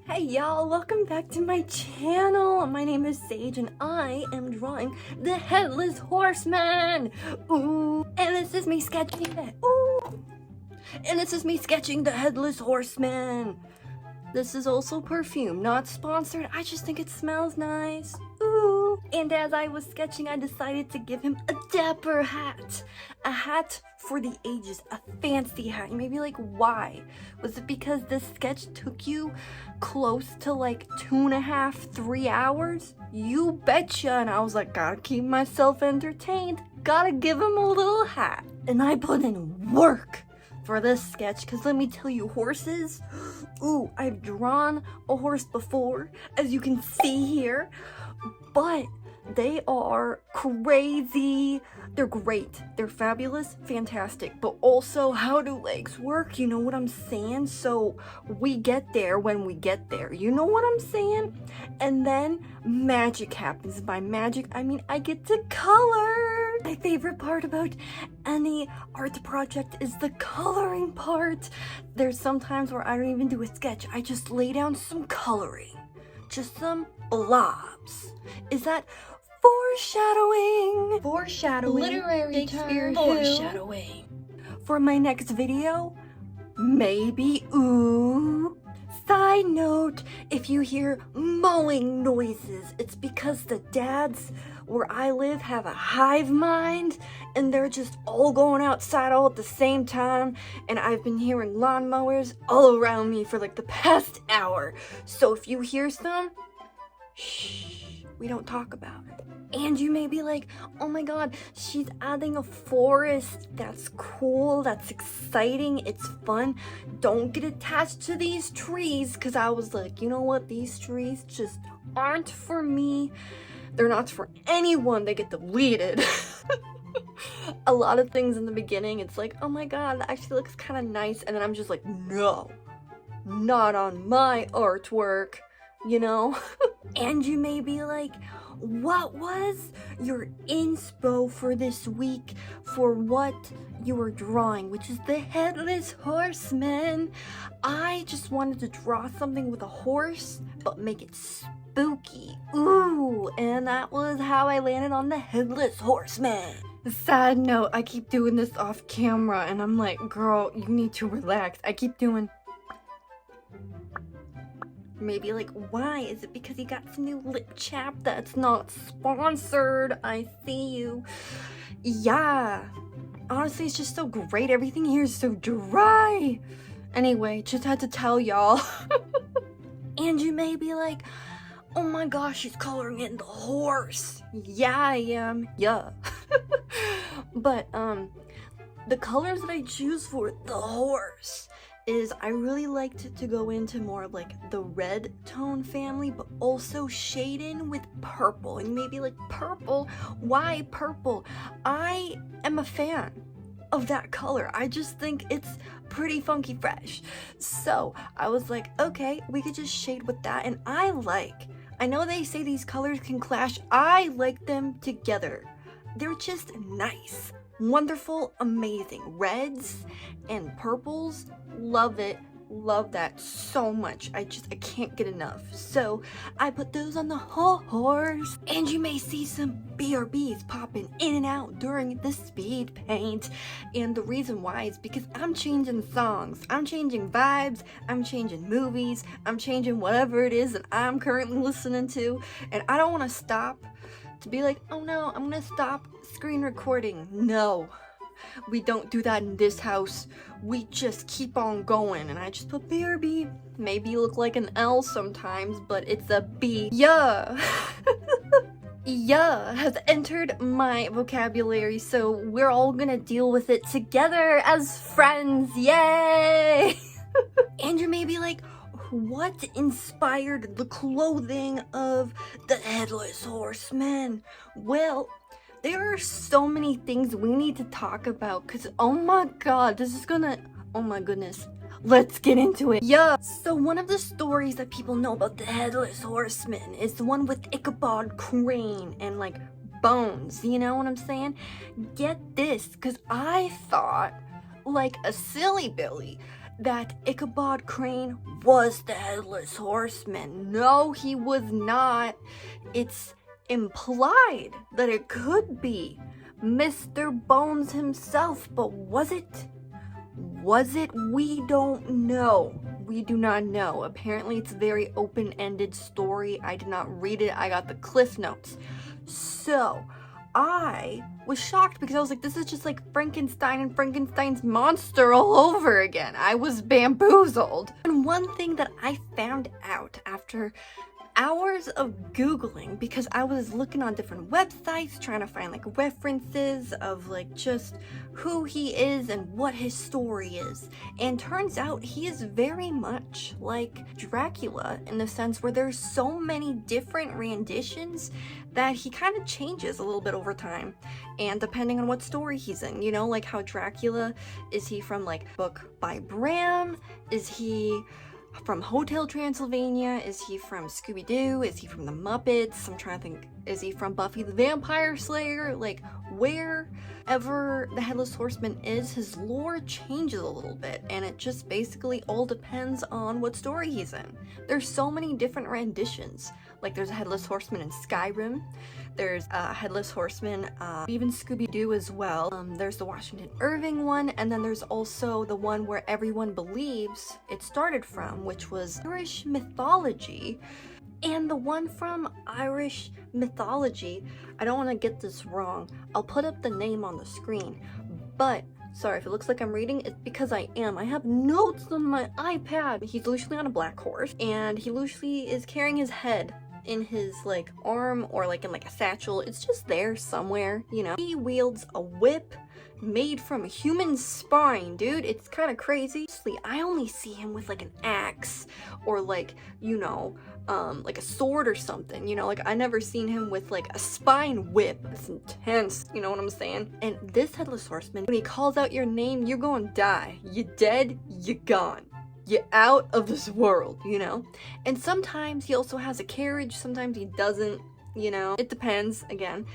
Hey y'all, welcome back to my channel. My name is Sage and I am drawing the Headless Horseman. Ooh, and this is me sketching it. Ooh, and this is me sketching the Headless Horseman. This is also perfume, not sponsored. I just think it smells nice. Ooh. And as I was sketching, I decided to give him a dapper hat. A hat for the ages, a fancy hat. You may be like, why? Was it because this sketch took you close to like 2.5, 3 hours? You betcha. And I was like, gotta keep myself entertained. Gotta give him a little hat. And I put in work for this sketch, because let me tell you, horses, ooh, I've drawn a horse before, as you can see here, but they are crazy. They're great. They're fabulous, fantastic, but also, how do legs work? You know what I'm saying? So we get there when we get there. You know what I'm saying? And then magic happens. By magic, I mean I get to color. My favorite part about any art project is the coloring part. There's some times where I don't even do a sketch. I just lay down some coloring. Just some blobs. Is that foreshadowing? Foreshadowing. Literary term. Foreshadowing. For my next video, maybe, ooh. Side note, if you hear mowing noises, it's because the dads where I live have a hive mind and they're just all going outside all at the same time, and I've been hearing lawnmowers all around me for like the past hour. So if you hear some, shh, we don't talk about it. And you may be like, oh my god, she's adding a forest. That's cool, that's exciting, it's fun. Don't get attached to these trees, because I was like, you know what, these trees just aren't for me. They're not for anyone, they get deleted. A lot of things in the beginning, it's like, oh my god, that actually looks kind of nice. And then I'm just like, no, not on my artwork, you know? And you may be like, what was your inspo for this week for what you were drawing, which is the Headless Horseman? I just wanted to draw something with a horse, but make it spooky. Ooh, and that was how I landed on the Headless Horseman. Side note, I keep doing this off camera, and I'm like, girl, you need to relax. I keep doing... Maybe like, why? Is it because you got some new lip chap that's not sponsored? I see you. Yeah. Honestly, it's just so great. Everything here is so dry. Anyway, just had to tell y'all. And you may be like, oh my gosh, she's coloring in the horse. Yeah, I am. Yeah. But, the colors that I choose for the horse is I really liked to go into more of like the red tone family, but also shade in with purple. And maybe like, purple? Why purple? I am a fan of that color. I just think it's pretty funky fresh. So I was like, okay, we could just shade with that. And I know they say these colors can clash. I like them together. They're just nice. Wonderful, amazing. Reds and purples, love it, love that so much. I can't get enough. So I put those on the horse, and you may see some BRBs popping in and out during the speed paint. And the reason why is because I'm changing songs, I'm changing vibes, I'm changing movies, I'm changing whatever it is that I'm currently listening to, and I don't want to stop to be like, oh no, I'm gonna stop screen recording. No, we don't do that in this house. We just keep on going. And I just put BRB. Maybe look like an L sometimes, but it's a B. Yeah. Yeah has entered my vocabulary, so we're all gonna deal with it together as friends. Yay! And you may be like, what inspired the clothing of the Headless Horseman? Well, there are so many things we need to talk about, because oh my god, oh my goodness, let's get into it. Yeah, so one of the stories that people know about the Headless Horseman is the one with Ichabod Crane and like bones, you know what I'm saying? Get this, because I thought, like a silly Billy, that Ichabod Crane was the Headless Horseman. No, he was not. It's implied that it could be Mr. Bones himself, but was it? Was it? We don't know. We do not know. Apparently it's a very open-ended story. I did not read it. I got the Cliff Notes. So I was shocked because I was like, this is just like Frankenstein and Frankenstein's monster all over again. I was bamboozled. And one thing that I found out after hours of Googling, because I was looking on different websites trying to find like references of like just who he is and what his story is, and turns out he is very much like Dracula in the sense where there's so many different renditions that he kind of changes a little bit over time, and depending on what story he's in, you know, like how Dracula, is he from like book by Bram, is he from Hotel Transylvania, is he from Scooby-Doo, is he from the Muppets, I'm trying to think, is he from Buffy the Vampire Slayer, like wherever the Headless Horseman is, his lore changes a little bit, and it just basically all depends on what story he's in. There's so many different renditions, like there's a Headless Horseman in Skyrim, there's a Headless Horseman, even Scooby-Doo as well. There's the Washington Irving one, and then there's also the one where everyone believes it started from, which was Irish mythology. And the one from Irish mythology, I don't want to get this wrong, I'll put up the name on the screen, but sorry if it looks like I'm reading, it's because I am. I have notes on my iPad. He's usually on a black horse, and he usually is carrying his head in his like arm or like in like a satchel. It's just there somewhere, you know. He wields a whip made from a human spine, dude. It's kind of crazy. I only see him with like an axe or like, you know, like a sword or something, you know, like I never seen him with like a spine whip. It's intense, you know what I'm saying? And this Headless Horseman, when he calls out your name, you're gonna die. You dead, you gone. You're out of this world, you know? And sometimes he also has a carriage, sometimes he doesn't, you know? It depends, again.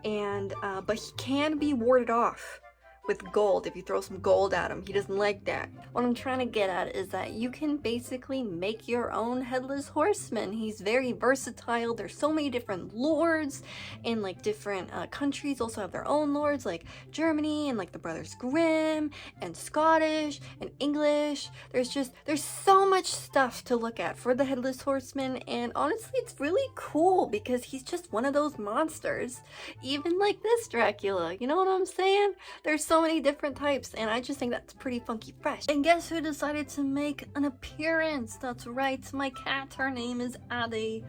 And, but he can be warded off with gold if you throw some gold at him. He doesn't like that. What I'm trying to get at is that you can basically make your own Headless Horseman. He's very versatile. There's so many different lords, and like different countries also have their own lords, like Germany and like the Brothers Grimm and Scottish and English. There's so much stuff to look at for the Headless Horseman, and honestly it's really cool because he's just one of those monsters, even like this Dracula, you know what I'm saying? There's so many different types, and I just think that's pretty funky fresh. And guess who decided to make an appearance? That's right, my cat. Her name is Addie.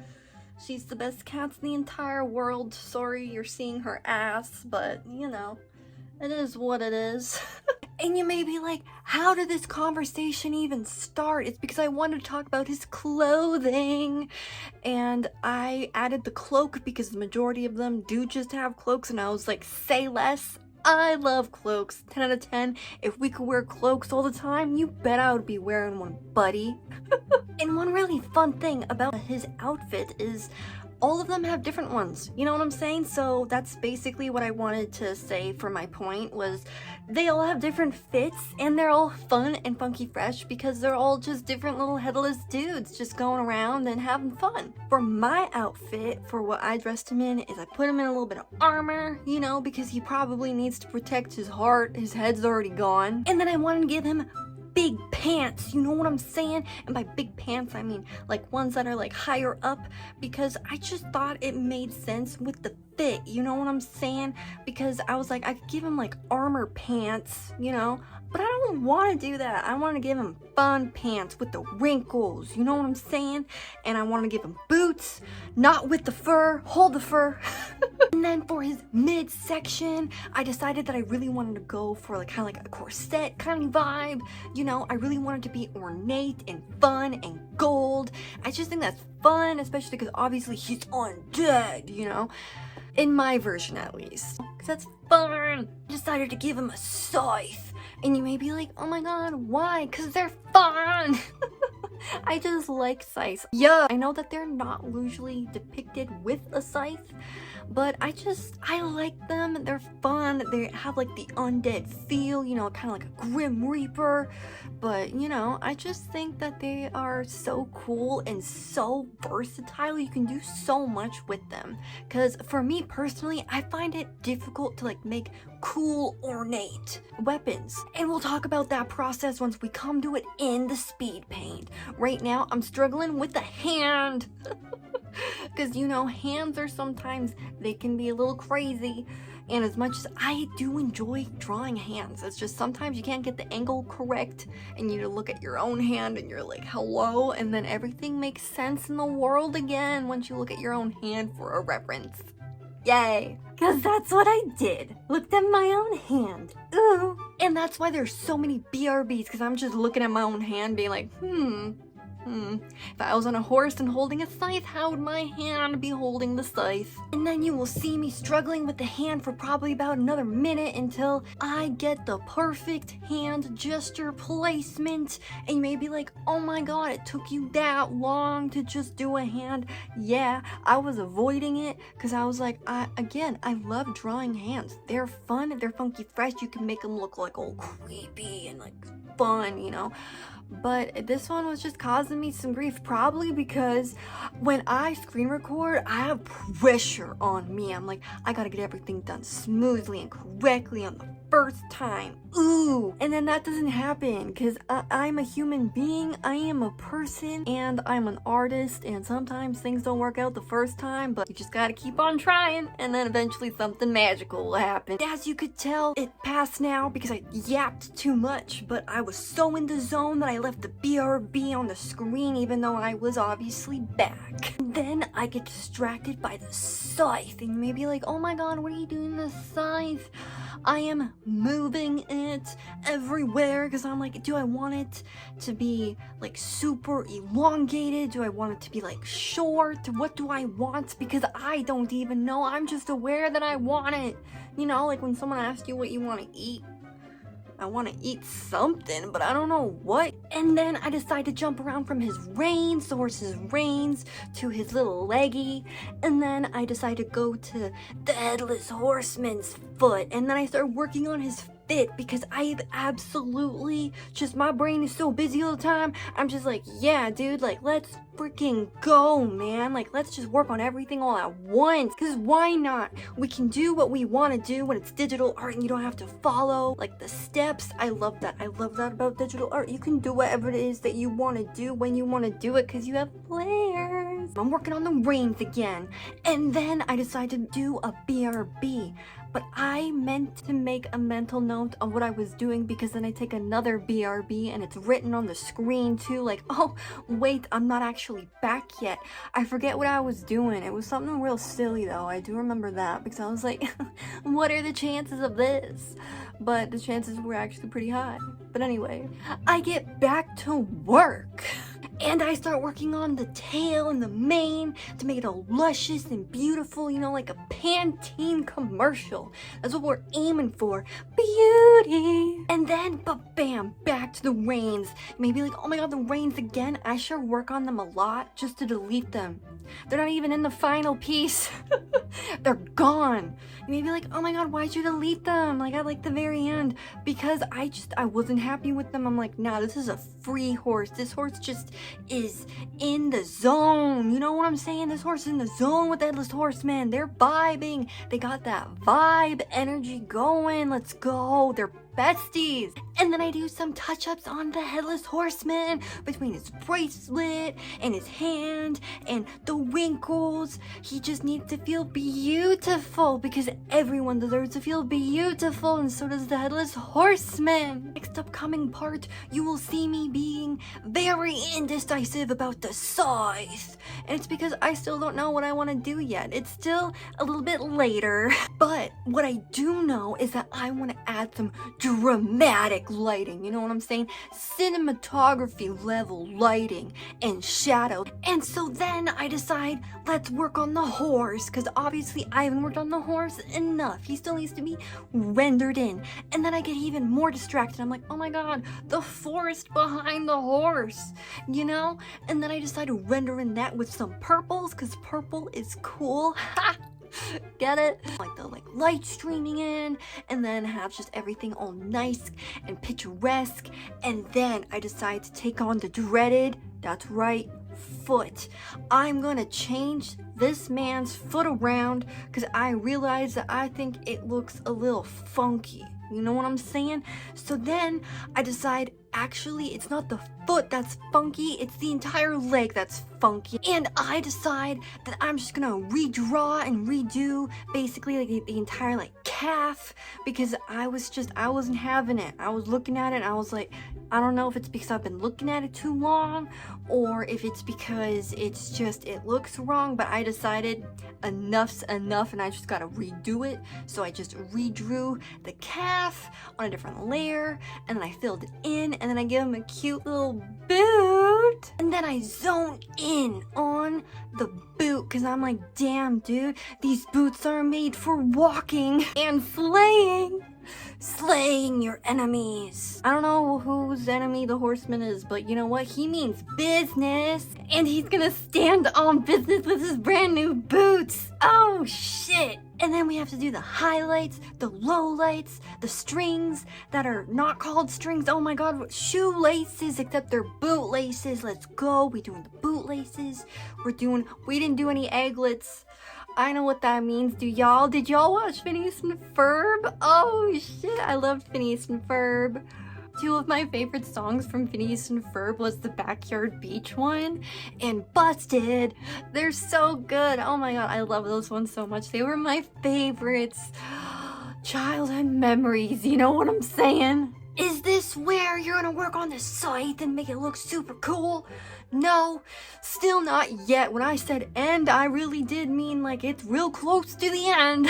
She's the best cat in the entire world. Sorry you're seeing her ass, but you know, it is what it is. And you may be like, how did this conversation even start? It's because I wanted to talk about his clothing, and I added the cloak because the majority of them do just have cloaks, and I was like, say less. I love cloaks. 10 out of 10. If we could wear cloaks all the time, you bet I would be wearing one, buddy. And one really fun thing about his outfit is all of them have different ones. You know what I'm saying? So that's basically what I wanted to say for my point, was they all have different fits, and they're all fun and funky fresh because they're all just different little headless dudes just going around and having fun. For my outfit, for what I dressed him in, is I put him in a little bit of armor, you know, because he probably needs to protect his heart. His head's already gone. And then I wanted to give him big pants, you know what I'm saying? And by big pants, I mean like ones that are like higher up, because I just thought it made sense with the fit, you know what I'm saying? Because I was like, I could give him like armor pants, you know, but I don't want to do that. I want to give him fun pants with the wrinkles, you know what I'm saying? And I want to give him boots, not with the fur, hold the fur. And then for his midsection, I decided that I really wanted to go for like kind of like a corset kind of vibe, you know? I really wanted to be ornate and fun and gold. I just think that's fun, especially because obviously he's undead, you know? In my version at least. Because that's fun. I decided to give him a scythe. And you may be like, oh my god, why? Because they're fun! I just like scythes. Yeah, I know that they're not usually depicted with a scythe, but I like them. They're fun. They have like the undead feel, you know, kind of like a Grim Reaper. But, you know, I just think that they are so cool and so versatile. You can do so much with them. Because for me personally, I find it difficult to like make cool, ornate weapons. And we'll talk about that process once we come to it in the speed paint. Right now, I'm struggling with the hand. Because, you know, hands are sometimes, they can be a little crazy. And as much as I do enjoy drawing hands, it's just sometimes you can't get the angle correct and you look at your own hand and you're like, hello? And then everything makes sense in the world again once you look at your own hand for a reference. Yay! Because that's what I did. Looked at my own hand. Ooh. And that's why there's so many BRBs, because I'm just looking at my own hand being like, if I was on a horse and holding a scythe, how would my hand be holding the scythe? And then you will see me struggling with the hand for probably about another minute until I get the perfect hand gesture placement. And you may be like, oh my god, it took you that long to just do a hand. Yeah, I was avoiding it because I was like, I love drawing hands. They're fun, they're funky fresh. You can make them look like all creepy and like fun, you know. But this one was just causing me some grief, probably because when I screen record, I have pressure on me. I'm like, I gotta get everything done smoothly and correctly on the first time. Ooh. And then that doesn't happen because I'm a human being, I am a person, and I'm an artist, and sometimes things don't work out the first time, but you just gotta keep on trying, and then eventually something magical will happen. As you could tell, it passed now because I yapped too much, but I was so in the zone that I left the BRB on the screen even though I was obviously back. Then I get distracted by the scythe, and you may be like, oh my god, what are you doing with the scythe? I am moving it everywhere because I'm like, do I want it to be like super elongated? Do I want it to be like short? What do I want? Because I don't even know. I'm just aware that I want it. You know, like when someone asks you what you want to eat. I want to eat something, but I don't know what. And then I decide to jump around from his reins, the horse's reins, to his little leggy. And then I decide to go to the Headless Horseman's foot. And then I start working on his fit because I've absolutely just, my brain is so busy all the time. I'm just like, yeah, dude, like, let's freaking go, man. Like, let's just work on everything all at once. Because why not? We can do what we want to do when it's digital art and you don't have to follow, like, the steps. I love that. I love that about digital art. You can do whatever it is that you want to do when you want to do it because you have layers. I'm working on the reins again. And then I decide to do a BRB. But I meant to make a mental note of what I was doing because then I take another BRB and it's written on the screen too, like, oh, wait, I'm not actually back yet. I forget what I was doing. It was something real silly though. I do remember that because I was like, what are the chances of this? But the chances were actually pretty high. But anyway, I get back to work. And I start working on the tail and the mane to make it all luscious and beautiful, you know, like a Pantene commercial. That's what we're aiming for. Beauty! And then, but bam, back to the reins. Maybe like, oh my god, the reins again? I sure work on them a lot just to delete them. They're not even in the final piece. They're gone. You may be like, oh my god, why'd you delete them? Like at like the very end. Because I wasn't happy with them. I'm like, nah, this is a free horse. This horse just is in the zone. You know what I'm saying? This horse is in the zone with the Headless Horseman. They're vibing. They got that vibe energy going. Let's go. They're besties. And then I do some touch-ups on the Headless Horseman between his bracelet and his hand and the wrinkles. He just needs to feel beautiful because everyone deserves to feel beautiful, and so does the Headless Horseman. Next upcoming part, you will see me being very indecisive about the scythe. And it's because I still don't know what I want to do yet. It's still a little bit later. But what I do know is that I want to add some dramatic lighting, you know what I'm saying? Cinematography level lighting and shadow. And so then I decide, let's work on the horse, because obviously I haven't worked on the horse enough. He still needs to be rendered in. And then I get even more distracted. I'm like, oh my god, the forest behind the horse, you know? And then I decide to render in that with some purples, because purple is cool. Ha! Get it? Like the light streaming in, and then have just everything all nice and picturesque. And then I decide to take on the dreaded, that's right, foot. I'm gonna change this man's foot around because I realize that I think it looks a little funky. You know what I'm saying? So then I decide, actually, it's not the foot that's funky, it's the entire leg that's funky. And I decide that I'm just gonna redraw and redo basically like the entire calf, because I wasn't having it. I was looking at it and I was like, I don't know if it's because I've been looking at it too long or if it's because it looks wrong, but I decided enough's enough and I just gotta redo it. So I just redrew the calf on a different layer, and then I filled it in, and then I give him a cute little boot, and then I zone in on the boot because I'm like, damn dude, these boots are made for walking and slaying your enemies. I don't know whose enemy the horseman is, but you know what? He means business, and he's gonna stand on business with his brand new boots. Oh shit. And then we have to do the highlights, the lowlights, the strings that are not called strings. Oh my god, shoelaces, except they're bootlaces. Let's go. We doing the bootlaces. We didn't do any egglets. I know what that means. Did y'all watch Phineas and Ferb? Oh shit, I loved Phineas and Ferb. Two of my favorite songs from Phineas and Ferb was the Backyard Beach one and Busted. They're so good. Oh my god, I love those ones so much. They were my favorites. Childhood memories, you know what I'm saying? Is this where you're gonna work on the scythe and make it look super cool? No, still not yet. When I said end, I really did mean like it's real close to the end.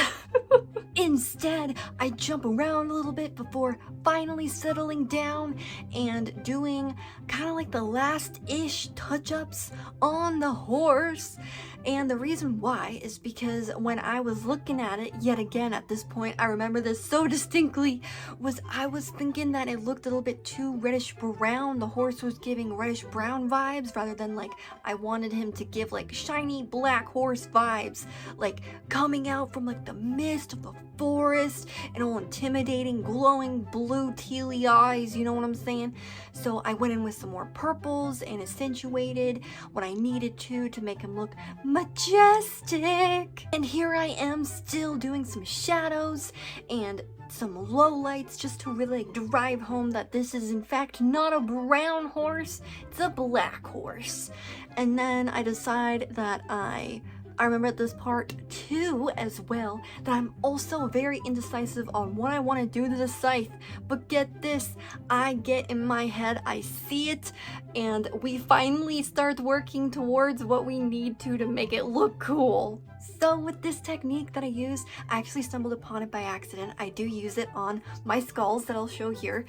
Instead, I jump around a little bit before finally settling down and doing kind of like the last-ish touch-ups on the horse. And the reason why is because when I was looking at it, yet again at this point, I remember this so distinctly, was I was thinking that it looked a little bit too reddish-brown. The horse was giving reddish-brown vibes rather than like I wanted him to give like shiny black horse vibes, like coming out from like the mist of the forest and all intimidating, glowing blue tealy eyes, you know what I'm saying? So I went in with some more purples and accentuated what I needed to make him look majestic. And here I am still doing some shadows and some low lights just to really drive home that this is in fact not a brown horse, it's a black horse. And then I decide that I remember at this part too as well that I'm also very indecisive on what I want to do to the scythe. But get this, I get in my head, I see it, and we finally start working towards what we need to make it look cool. So with this technique that I use, I actually stumbled upon it by accident. I do use it on my skulls that I'll show here.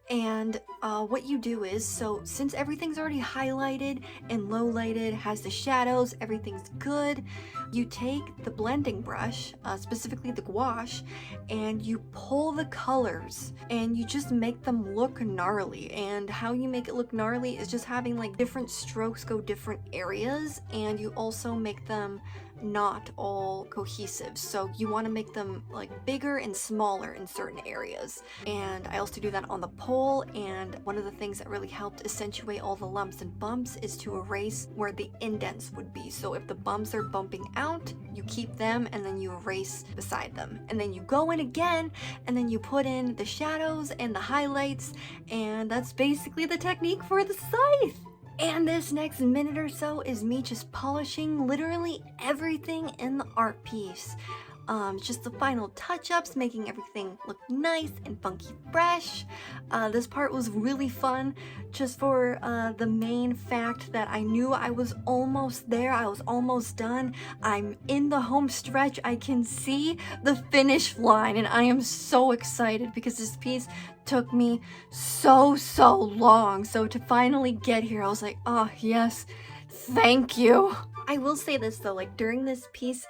And what you do is, so since everything's already highlighted and low lighted, has the shadows, everything's good, you take the blending brush, specifically the gouache, and you pull the colors and you just make them look gnarly. And how you make it look gnarly is just having like different strokes go different areas, and you also make them not all cohesive, so you want to make them like bigger and smaller in certain areas. And I also do that on the pole, and one of the things that really helped accentuate all the lumps and bumps is to erase where the indents would be. So if the bumps are bumping out, you keep them and then you erase beside them, and then you go in again and then you put in the shadows and the highlights, and that's basically the technique for the scythe. And this next minute or so is me just polishing literally everything in the art piece. Just the final touch-ups, making everything look nice and funky fresh. This part was really fun just for the main fact that I knew I was almost there. I was almost done. I'm in the home stretch. I can see the finish line, and I am so excited because this piece took me so long. So to finally get here, I was like, oh yes, thank you. I will say this though, like during this piece,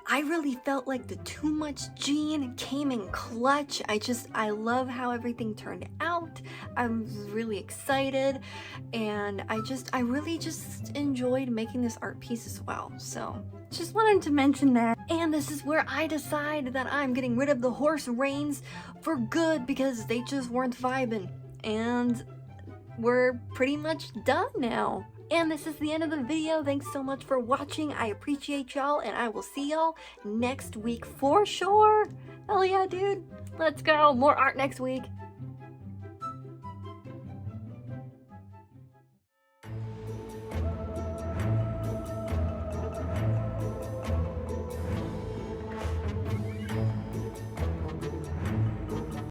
I really felt like the Too Much Gene came in clutch. I love how everything turned out. I'm really excited, and I really just enjoyed making this art piece as well. So just wanted to mention that. And this is where I decide that I'm getting rid of the horse reins for good because they just weren't vibing. And we're pretty much done now. And this is the end of the video. Thanks so much for watching. I appreciate y'all, and I will see y'all next week for sure. Hell yeah, dude. Let's go. More art next week.